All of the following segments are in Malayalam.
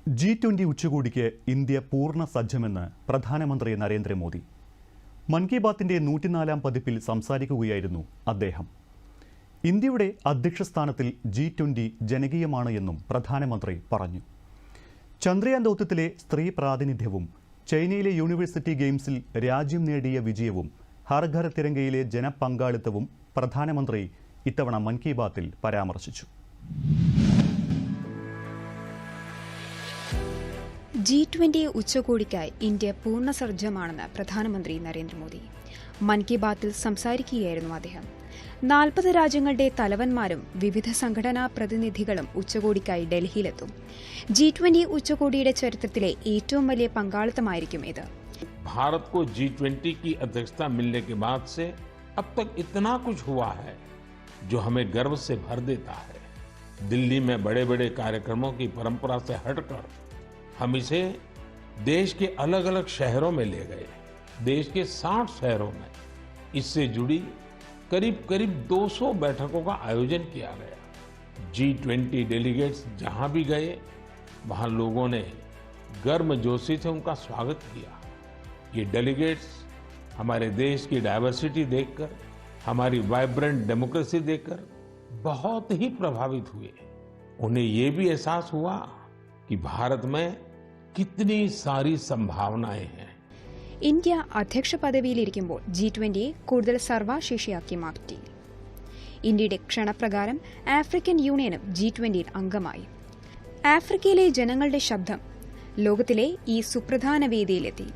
G20 ഉച്ചകോടിക്ക് ഇന്ത്യ പൂർണ്ണ സജ്ജമെന്ന് പ്രധാനമന്ത്രി നരേന്ദ്രമോദി. മൻ കി ബാത്തിന്റെ 104-ാം പതിപ്പിൽ സംസാരിക്കുകയായിരുന്നു അദ്ദേഹം. ഇന്ത്യയുടെ അധ്യക്ഷസ്ഥാനത്തിൽ G20 ജനകീയമാണ് എന്നും പ്രധാനമന്ത്രി പറഞ്ഞു. ചന്ദ്രയാൻ ദൗത്യത്തിലെ സ്ത്രീ പ്രാതിനിധ്യവും ചൈനയിലെ യൂണിവേഴ്സിറ്റി ഗെയിംസിൽ രാജ്യം നേടിയ വിജയവും ഹർ ഘർ തിരംഗയിലെ ജനപങ്കാളിത്തവും പ്രധാനമന്ത്രി ഇത്തവണ മൻ കി ബാത്തിൽ പരാമർശിച്ചു. G20 ഉച്ചകോടിക്കായി ഇന്ത്യ പൂർണ്ണ സജ്ജമാണെന്ന് പ്രധാനമന്ത്രി നരേന്ദ്രമോദി. മൻ കി ബാത്തിൽ സംസാരിക്കുകയായിരുന്നു അദ്ദേഹം. 40 രാജ്യങ്ങളുടെ തലവന്മാരും വിവിധ സംഘടനാ പ്രതിനിധികളും ഉച്ചകോടിക്കായി ഡൽഹിയിലെത്തും. G20 ഉച്ചകോടിയുടെ ചരിത്രത്തിലെ ഏറ്റവും വലിയ പങ്കാളിത്തമായിരിക്കും ഇത്. भारत को G20 की अध्यक्षता मिलने के बाद से अब तक इतना कुछ हुआ है जो हमें गर्व से भर देता है. दिल्ली में बड़े-बड़े कार्यक्रमों की परंपरा से हटकर हम इसे देश के अलग-अलग शहरों में ले गए. देश के 60 शहरों में इससे जुड़ी करीब 200 बैठकों का आयोजन किया गया. G20 डेलीगेट्स जहां भी गए वहां लोगों ने गर्मजोशी से उनका स्वागत किया. ये डेलीगेट्स हमारे देश की डायवर्सिटी देखकर, हमारी वाइब्रेंट डेमोक्रेसी देखकर बहुत ही प्रभावित हुए. उन्हें ये भी एहसास हुआ कि भारत में कितनी सारी संभावनाएं हैं. ഇന്ത്യ അധ്യക്ഷ പദവിയിലിരിക്കുമ്പോൾ G20 കൂടുതൽ സർവ്വശേഷിയാക്കി മാറ്റി. ഇന്ത്യയുടെ ക്ഷണപ്രകാരം ആഫ്രിക്കൻ യൂണിയനും G20 അംഗമായി. ആഫ്രിക്കയിലെ ജനങ്ങളുടെ ശബ്ദം ലോകത്തിലെ ഈ സുപ്രധാന വേദിയിലെത്തി.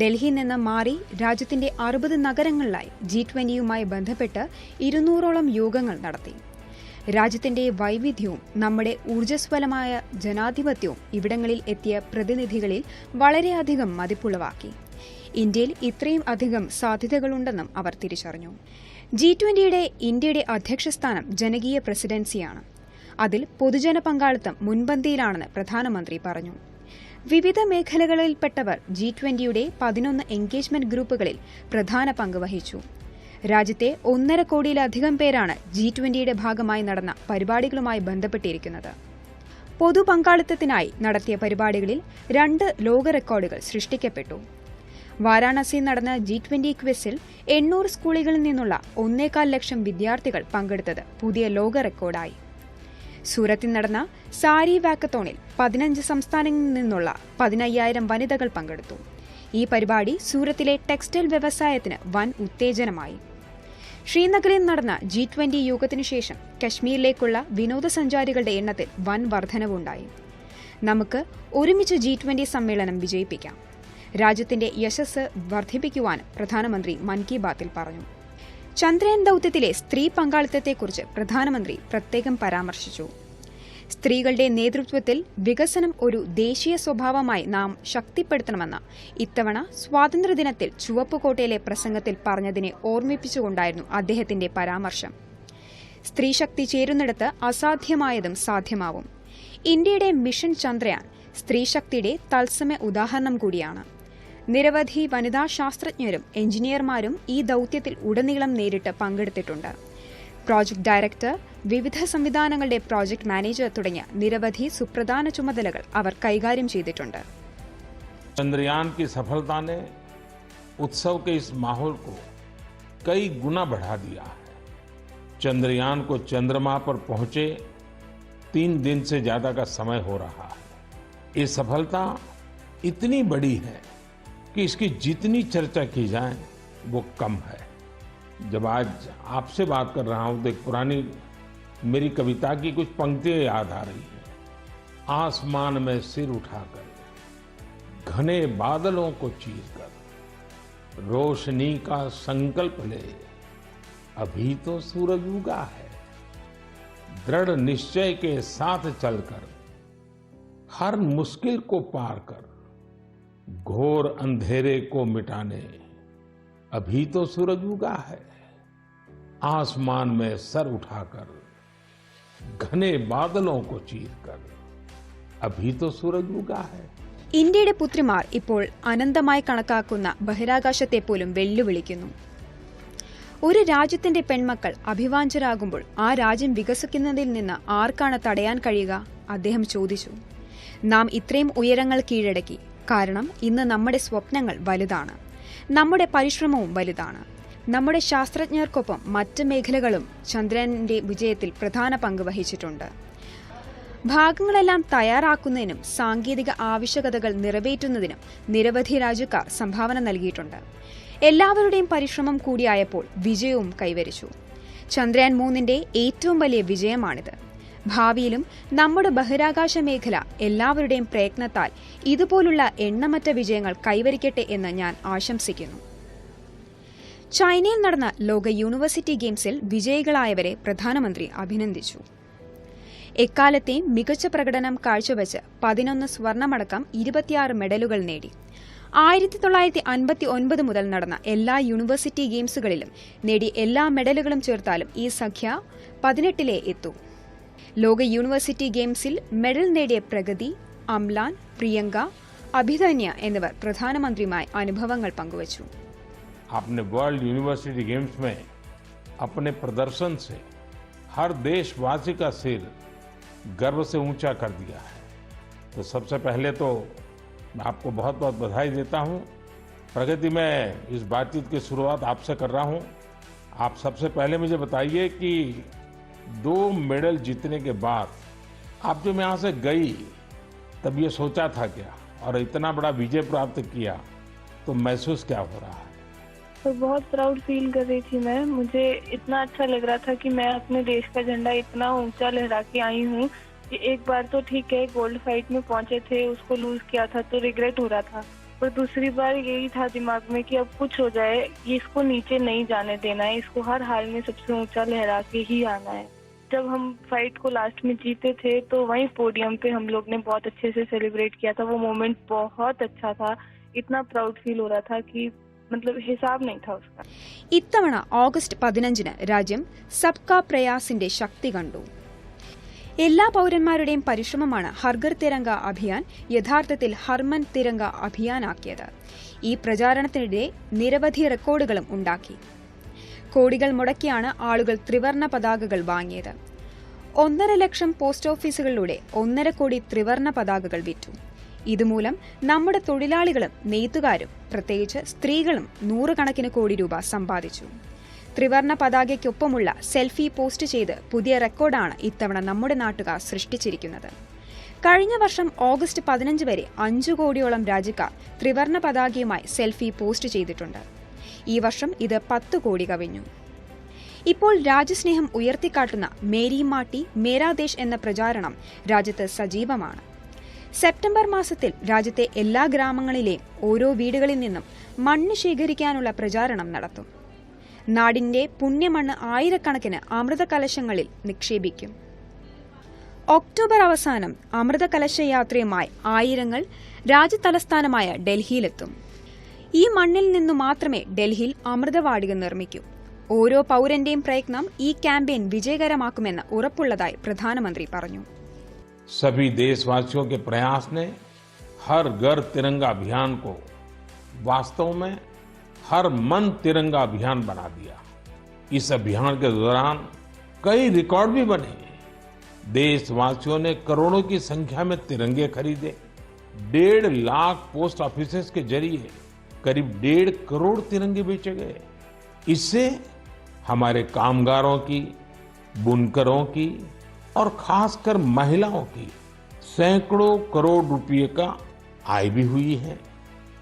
ഡൽഹിയിൽ നിന്ന് മാറി രാജ്യത്തിന്റെ 60 നഗരങ്ങളിലായി G20യുമായി ബന്ധപ്പെട്ട് 200ഓളം യോഗങ്ങൾ നടത്തി. രാജ്യത്തിന്റെ വൈവിധ്യവും നമ്മുടെ ഊർജ്ജസ്വലമായ ജനാധിപത്യവും ഇവിടങ്ങളിൽ എത്തിയ പ്രതിനിധികളിൽ വളരെയധികം മതിപ്പുളവാക്കി. ഇന്ത്യയിൽ ഇത്രയും അധികം സാധ്യതകളുണ്ടെന്നും അവർ തിരിച്ചറിഞ്ഞു. G20യുടെ ഇന്ത്യയുടെ അധ്യക്ഷസ്ഥാനം ജനകീയ പ്രസിഡൻസിയാണ്. അതിൽ പൊതുജന പങ്കാളിത്തം മുൻപന്തിയിലാണെന്ന് പ്രധാനമന്ത്രി പറഞ്ഞു. വിവിധ മേഖലകളിൽപ്പെട്ടവർ G20യുടെ 11 എൻഗേജ്മെന്റ് ഗ്രൂപ്പുകളിൽ പ്രധാന പങ്ക് വഹിച്ചു. രാജ്യത്തെ 1.5 കോടിയിലധികം പേരാണ് G20യുടെ ഭാഗമായി നടന്ന പരിപാടികളുമായി ബന്ധപ്പെട്ടിരിക്കുന്നത്. പൊതു പങ്കാളിത്തത്തിനായി നടത്തിയ പരിപാടികളിൽ 2 ലോക റെക്കോർഡുകൾ സൃഷ്ടിക്കപ്പെട്ടു. വാരാണസിയിൽ നടന്ന G20 ക്വിസിൽ 800 സ്കൂളുകളിൽ നിന്നുള്ള 1.25 ലക്ഷം വിദ്യാർത്ഥികൾ പങ്കെടുത്തത് പുതിയ ലോക റെക്കോർഡായി. സൂറത്തിൽ നടന്ന സാരി വാക്കത്തോണിൽ 15 സംസ്ഥാനങ്ങളിൽ നിന്നുള്ള 15,000 വനിതകൾ പങ്കെടുത്തു. ഈ പരിപാടി സൂറത്തിലെ ടെക്സ്റ്റൈൽ വ്യവസായത്തിന് വൻ ഉത്തേജനമായി. ശ്രീനഗറിൽ നടന്ന G20 യോഗത്തിനു ശേഷം കശ്മീരിലേക്കുള്ള വിനോദസഞ്ചാരികളുടെ എണ്ണത്തിൽ വൻ വർധനവുണ്ടായി. നമുക്ക് ഒരുമിച്ച് G20 സമ്മേളനം വിജയിപ്പിക്കാം. രാജ്യത്തിന്റെ യശസ് വർദ്ധിപ്പിക്കുവാനും പ്രധാനമന്ത്രി മൻ കി ബാത്തിൽ പറഞ്ഞു. ചന്ദ്രയാൻ ദൗത്യത്തിലെ സ്ത്രീ പങ്കാളിത്തത്തെക്കുറിച്ച് പ്രധാനമന്ത്രി പ്രത്യേകം പരാമർശിച്ചു. സ്ത്രീകളുടെ നേതൃത്വത്തിൽ വികസനം ഒരു ദേശീയ സ്വഭാവമായി നാം ശക്തിപ്പെടുത്തണമെന്ന് ഇത്തവണ സ്വാതന്ത്ര്യദിനത്തിൽ ചുവപ്പുകോട്ടയിലെ പ്രസംഗത്തിൽ പറഞ്ഞതിനെ ഓർമ്മിപ്പിച്ചുകൊണ്ടായിരുന്നു അദ്ദേഹത്തിന്റെ പരാമർശം. സ്ത്രീശക്തി ചേരുന്നിടത്ത് അസാധ്യമായതും സാധ്യമാവും. ഇന്ത്യയുടെ മിഷൻ ചന്ദ്രയാൻ സ്ത്രീശക്തിയുടെ തത്സമയ ഉദാഹരണം കൂടിയാണ്. നിരവധി വനിതാ ശാസ്ത്രജ്ഞരും എഞ്ചിനീയർമാരും ഈ ദൗത്യത്തിൽ ഉടനീളം നേരിട്ട് പങ്കെടുത്തിട്ടുണ്ട്. പ്രോജക്ട് ഡയറക്ടർ, വിവിധ സംവിധാനങ്ങളുടെ പ്രോജക്ട് മാനേജർ തുടങ്ങിയ നിരവധി സുപ്രധാന ചുമതലകൾ അവർ കൈകാര്യം ചെയ്തിട്ടുണ്ട്. चंद्रयान की सफलता ने उत्सव के इस माहौल को कई गुना बढ़ा दिया है. चंद्रयान को चंद्रमा पर पहुंचे 3 दिन से ज्यादा का समय हो रहा है. ये सफलता इतनी बड़ी है कि इसकी जितनी चर्चा की जाए वो कम है. जब आज आपसे बात कर रहा हूं तो एक पुरानी मेरी कविता की कुछ पंक्तियां याद आ रही हैं. आसमान में सिर उठाकर घने बादलों को चीरकर रोशनी का संकल्प ले, अभी तो सूरज उगा है. दृढ़ निश्चय के साथ चलकर हर मुश्किल को पार कर घोर अंधेरे को मिटाने, अभी तो सूरज उगा है. आसमान में सर उठाकर घने बादलों को चीरकर अभी तो सूरज उगा है. ഇന്ത്യയുടെ പുത്രിമാർ ഇപ്പോൾ അനന്തമായി കണക്കാക്കുന്ന ബഹിരാകാശത്തെ പോലും വെല്ലുവിളിക്കുന്നു. ഒരു രാജ്യത്തിന്റെ പെൺമക്കൾ അഭിവാഞ്ചരാകുമ്പോൾ ആ രാജ്യം വികസിക്കുന്നതിൽ നിന്ന് ആർക്കാണ് തടയാൻ കഴിയുക? അദ്ദേഹം ചോദിച്ചു. നാം ഇത്രയും ഉയരങ്ങൾ കീഴടക്കി കാരണം ഇന്ന് നമ്മുടെ സ്വപ്നങ്ങൾ വലുതാണ്, നമ്മുടെ പരിശ്രമവും വലുതാണ്. നമ്മുടെ ശാസ്ത്രജ്ഞർക്കൊപ്പം മറ്റ് മേഖലകളും ചന്ദ്രന്റെ വിജയത്തിൽ പ്രധാന പങ്ക് വഹിച്ചിട്ടുണ്ട്. ഭാഗങ്ങളെല്ലാം തയ്യാറാക്കുന്നതിനും സാങ്കേതിക ആവശ്യകതകൾ നിറവേറ്റുന്നതിനും നിരവധി രാജ്യക്കാർ സംഭാവന നൽകിയിട്ടുണ്ട്. എല്ലാവരുടെയും പരിശ്രമം കൂടിയായപ്പോൾ വിജയവും കൈവരിച്ചു. ചന്ദ്രയാൻ 3ന്റെ ഏറ്റവും വലിയ വിജയമാണിത്. ഭാവിയിലും നമ്മുടെ ബഹിരാകാശ മേഖല എല്ലാവരുടെയും പ്രയത്നത്താൽ ഇതുപോലുള്ള എണ്ണമറ്റ വിജയങ്ങൾ കൈവരിക്കട്ടെ എന്ന് ഞാൻ ആശംസിക്കുന്നു. ചൈനയിൽ നടന്ന ലോക യൂണിവേഴ്സിറ്റി ഗെയിംസിൽ വിജയികളായവരെ പ്രധാനമന്ത്രി അഭിനന്ദിച്ചു. എക്കാലത്തെയും മികച്ച പ്രകടനം കാഴ്ചവെച്ച് 11 സ്വർണമടക്കം 26 മെഡലുകൾ നേടി. 1959 മുതൽ നടന്ന എല്ലാ യൂണിവേഴ്സിറ്റി ഗെയിംസുകളിലും നേടിയ എല്ലാ മെഡലുകളും ചേർത്താലും ഈ സംഖ്യ 18 എത്തൂ. ലോക യൂണിവേഴ്സിറ്റി ഗെയിംസിൽ മെഡൽ നേടിയ പ്രഗതി, അംലാൻ, പ്രിയങ്ക, അഭിധന്യ എന്നിവർ പ്രധാനമന്ത്രിയുമായി അനുഭവങ്ങൾ പങ്കുവച്ചു. आपने वर्ल्ड यूनिवर्सिटी गेम्स में अपने प्रदर्शन से हर देशवासी का सिर गर्व से ऊंचा कर दिया है. तो सबसे पहले तो मैं आपको बहुत बहुत बधाई देता हूं. प्रगति, मैं इस बातचीत की शुरुआत आपसे कर रहा हूं. आप सबसे पहले मुझे बताइए कि 2 मेडल जीतने के बाद आप जब यहाँ से गई तब ये सोचा था क्या, और इतना बड़ा विजय प्राप्त किया तो महसूस क्या हो रहा है? तो बहुत प्राउड फील कर रही थी मैं. मुझे इतना अच्छा लग रहा था कि मैं अपने देश का झंडा इतना ऊंचा लहरा के आई हूँ कि एक बार तो ठीक है गोल्ड फाइट में पहुंचे थे, उसको लूज किया था तो रिग्रेट हो रहा था, पर दूसरी बार यही था दिमाग में कि अब कुछ हो जाए, ये इसको नीचे नहीं जाने देना है, इसको हर हाल में सबसे ऊंचा लहरा के ही आना है. जब हम फाइट को लास्ट में जीते थे तो वहीं पोडियम पे हम लोग ने बहुत अच्छे से सेलिब्रेट किया था. वो मोमेंट बहुत अच्छा था. इतना प्राउड फील हो रहा था कि मतलब हिसाब नहीं था उसका. ഇത്തവണ ഓഗസ്റ്റ് 15-ന് രാജ്യം സബ്കാ പ്രയാസിന്റെ ശക്തി കണ്ടു. എല്ലാ പൗരന്മാരുടെയും പരിശ്രമമാണ് ഹർഘർ തിരംഗ അഭിയാൻ യഥാർത്ഥത്തിൽ ഹർമൻ തിരംഗ അഭിയാനാക്കിയത്. ഈ പ്രചാരണത്തിനിടെ നിരവധി റെക്കോർഡുകളും ഉണ്ടാക്കി. കോടികൾ മുടക്കിയാണ് ആളുകൾ ത്രിവർണ പതാകകൾ വാങ്ങിയത്. 1.5 ലക്ഷം പോസ്റ്റ് ഓഫീസുകളിലൂടെ 1.5 കോടി ത്രിവർണ പതാകകൾ വിറ്റു. ഇതുമൂലം നമ്മുടെ തൊഴിലാളികളും നെയ്ത്തുകാരും പ്രത്യേകിച്ച് സ്ത്രീകളും 100 കണക്കിന് കോടി രൂപ സമ്പാദിച്ചു. ത്രിവർണ പതാകയ്ക്കൊപ്പമുള്ള സെൽഫി പോസ്റ്റ് ചെയ്ത് പുതിയ റെക്കോർഡാണ് ഇത്തവണ നമ്മുടെ നാട്ടുകാർ സൃഷ്ടിച്ചിരിക്കുന്നത്. കഴിഞ്ഞ വർഷം ഓഗസ്റ്റ് 15 വരെ 5 കോടിയോളം രാജ്യക്കാർ ത്രിവർണ പതാകയുമായി സെൽഫി പോസ്റ്റ് ചെയ്തിട്ടുണ്ട്. ഈ വർഷം ഇത് 10 കോടി കവിഞ്ഞു. ഇപ്പോൾ രാജ്യസ്നേഹം ഉയർത്തിക്കാട്ടുന്ന മേരി മാട്ടി മേരാ ദേശ് എന്ന പ്രചാരണം രാജ്യത്ത് സജീവമാണ്. സെപ്റ്റംബർ മാസത്തിൽ രാജ്യത്തെ എല്ലാ ഗ്രാമങ്ങളിലെയും ഓരോ വീടുകളിൽ നിന്നും മണ്ണ് ശേഖരിക്കാനുള്ള പ്രചാരണം നടത്തും. നാടിന്റെ പുണ്യമണ്ണ് ആയിരക്കണക്കിന് അമൃത കലശങ്ങളിൽ നിക്ഷേപിക്കും. ഒക്ടോബർ അവസാനം അമൃത കലശയാത്രയുമായി ആയിരങ്ങൾ രാജ്യതലസ്ഥാനമായ ഡൽഹിയിലെത്തും. ഈ മണ്ണിൽ നിന്നു മാത്രമേ ഡൽഹിയിൽ അമൃതവാടിക നിർമ്മിക്കൂ. ഓരോ പൗരന്റെയും പ്രയത്നം ഈ ക്യാമ്പയിൻ വിജയകരമാക്കുമെന്ന് ഉറപ്പുള്ളതായി പ്രധാനമന്ത്രി പറഞ്ഞു. सभी देशवासियों के प्रयास ने हर घर तिरंगा अभियान को वास्तव में हर मन तिरंगा अभियान बना दिया. इस अभियान के दौरान कई रिकॉर्ड भी बने. देशवासियों ने करोड़ों की संख्या में तिरंगे खरीदे. 1.5 लाख पोस्ट ऑफिसेस के जरिए करीब 1.5 करोड़ तिरंगे बेचे गए. इससे हमारे कामगारों की, बुनकरों की और खासकर महिलाओं की सैकड़ों करोड़ रुपए का आय भी हुई है.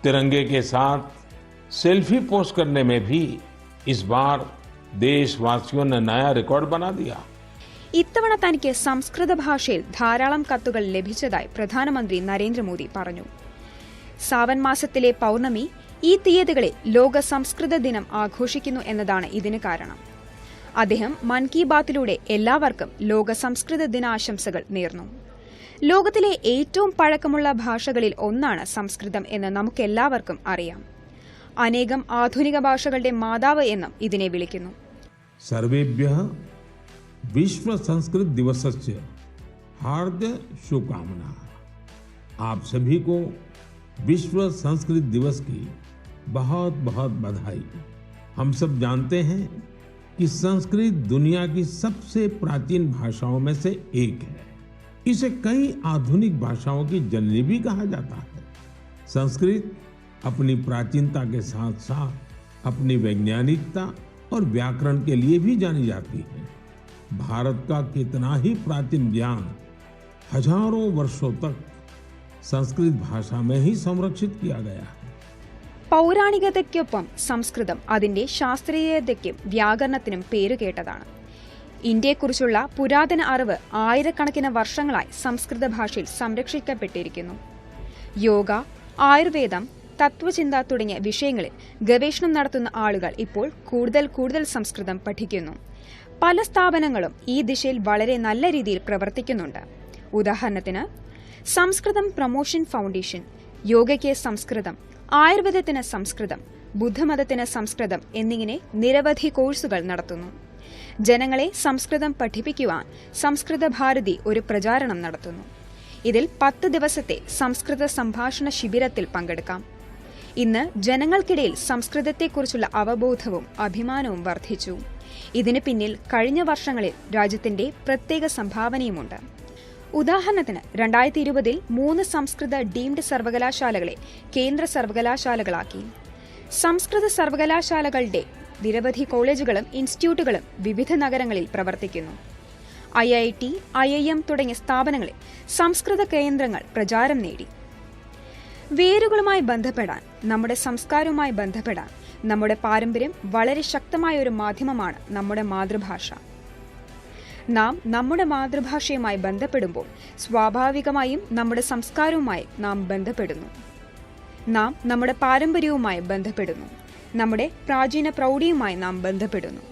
तिरंगे के साथ सेल्फी पोस्ट करने में भी इस बार देशवासियों ने नया रिकॉर्ड बना दिया. ഇത്തവണ തനിക്ക് സംസ്കൃത ഭാഷയിൽ ധാരാളം കത്തുകൾ ലഭിച്ചതായി പ്രധാനമന്ത്രി നരേന്ദ്രമോദി പറഞ്ഞു. സാവൻ മാസത്തിലെ പൗർണമി ഈ തീയതികളിൽ ലോക സംസ്കൃത ദിനം ആഘോഷിക്കുന്നു എന്നതാണ് ഇതിന് കാരണം. അദ്ദേഹം മൻ കി ബാത്തിലൂടെ എല്ലാവർക്കും ലോക സംസ്കൃത ദിനാശംസകൾ നേർന്നു. ലോകത്തിലെ ഏറ്റവും പഴക്കമുള്ള ഭാഷകളിൽ ഒന്നാണ് സംസ്കൃതം എന്ന് നമുക്കെല്ലാവർക്കും അറിയാം. അനേകം ആധുനിക ഭാഷകളുടെ മാതാവ് എന്നും ഇതിനെ വിളിക്കുന്നു. सर्वेभ्यः विश्व संस्कृत दिवसस्य हार्दिक शुभकामनाएं. आप सभी को विश्व संस्कृत दिवस की बहुत बहुत बधाई. हम सब जानते हैं कि संस्कृत दुनिया की सबसे प्राचीन भाषाओं में से एक है. इसे कई आधुनिक भाषाओं की जननी भी कहा जाता है। संस्कृत अपनी प्राचीनता के साथ साथ अपनी वैज्ञानिकता और व्याकरण के लिए भी जानी जाती है। भारत का कितना ही प्राचीन ज्ञान हजारों वर्षों तक संस्कृत भाषा में ही संरक्षित किया गया है। പൗരാണികതയ്ക്കൊപ്പം സംസ്കൃതം അതിന്റെ ശാസ്ത്രീയതയ്ക്കും വ്യാകരണത്തിനും പേരുകേട്ടതാണ്. ഇന്ത്യയെക്കുറിച്ചുള്ള പുരാതന അറിവ് ആയിരക്കണക്കിന് വർഷങ്ങളായി സംസ്കൃത ഭാഷയിൽ സംരക്ഷിക്കപ്പെട്ടിരിക്കുന്നു. യോഗ, ആയുർവേദം, തത്വചിന്ത തുടങ്ങിയ വിഷയങ്ങളിൽ ഗവേഷണം നടത്തുന്ന ആളുകൾ ഇപ്പോൾ കൂടുതൽ സംസ്കൃതം പഠിക്കുന്നു. പല സ്ഥാപനങ്ങളും ഈ ദിശയിൽ വളരെ നല്ല രീതിയിൽ പ്രവർത്തിക്കുന്നുണ്ട്. ഉദാഹരണത്തിന് സംസ്കൃതം പ്രൊമോഷൻ ഫൗണ്ടേഷൻ യോഗയ്ക്ക് സംസ്കൃതം, ആയുർവേദത്തിന് സംസ്കൃതം, ബുദ്ധമതത്തിന് സംസ്കൃതം എന്നിങ്ങനെ നിരവധി കോഴ്സുകൾ നടത്തുന്നു. ജനങ്ങളെ സംസ്കൃതം പഠിപ്പിക്കുവാൻ സംസ്കൃത ഭാരതി ഒരു പ്രചാരണം നടത്തുന്നു. ഇതിൽ 10 ദിവസത്തെ സംസ്കൃത സംഭാഷണ ശിബിരത്തിൽ പങ്കെടുക്കാം. ഇന്ന് ജനങ്ങൾക്കിടയിൽ സംസ്കൃതത്തെക്കുറിച്ചുള്ള അവബോധവും അഭിമാനവും വർദ്ധിച്ചു. ഇതിന് പിന്നിൽ കഴിഞ്ഞ വർഷങ്ങളിൽ രാജ്യത്തിന്റെ പ്രത്യേക സംഭാവനയുമുണ്ട്. ഉദാഹരണത്തിന് 2020 3 സംസ്കൃത ഡീംഡ് സർവകലാശാലകളെ കേന്ദ്ര സർവകലാശാലകളാക്കി. സംസ്കൃത സർവകലാശാലകളുടെ നിരവധി കോളേജുകളും ഇൻസ്റ്റിറ്റ്യൂട്ടുകളും വിവിധ നഗരങ്ങളിൽ പ്രവർത്തിക്കുന്നു. IIT, IIM തുടങ്ങിയ സ്ഥാപനങ്ങളിൽ സംസ്കൃത കേന്ദ്രങ്ങൾ പ്രചാരം നേടി. വേരുകളുമായി ബന്ധപ്പെടാൻ, നമ്മുടെ സംസ്കാരവുമായി ബന്ധപ്പെടാൻ നമ്മുടെ പാരമ്പര്യം വളരെ ശക്തമായ ഒരു മാധ്യമമാണ് നമ്മുടെ മാതൃഭാഷ. നാം നമ്മുടെ മാതൃഭാഷയുമായി ബന്ധപ്പെടുമ്പോൾ സ്വാഭാവികമായും നമ്മുടെ സംസ്കാരവുമായി നാം ബന്ധപ്പെടുന്നു. നാം നമ്മുടെ പാരമ്പര്യവുമായി ബന്ധപ്പെടുന്നു. നമ്മുടെ പ്രാചീന പ്രൗഢിയുമായി നാം ബന്ധപ്പെടുന്നു.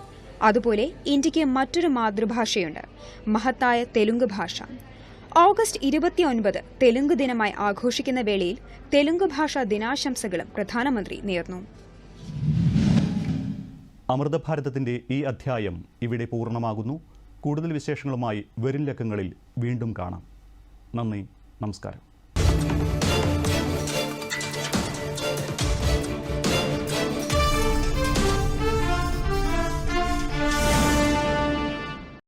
അതുപോലെ ഇന്ത്യക്ക് മറ്റൊരു മാതൃഭാഷയുണ്ട്, മഹത്തായ തെലുങ്ക് ഭാഷ. ഓഗസ്റ്റ് 29 തെലുങ്ക് ദിനമായി ആഘോഷിക്കുന്ന വേളയിൽ തെലുങ്ക് ഭാഷാ ദിനാശംസകളും പ്രധാനമന്ത്രി നേർന്നു. അമൃതഭാരതത്തിന്റെ ഈ അധ്യായം ഇവിടെ പൂർണ്ണമാകുന്നു. കൂടുതൽ വിശേഷങ്ങളുമായി വരും ലക്കങ്ങളിൽ വീണ്ടും കാണാം. നന്ദി, നമസ്കാരം.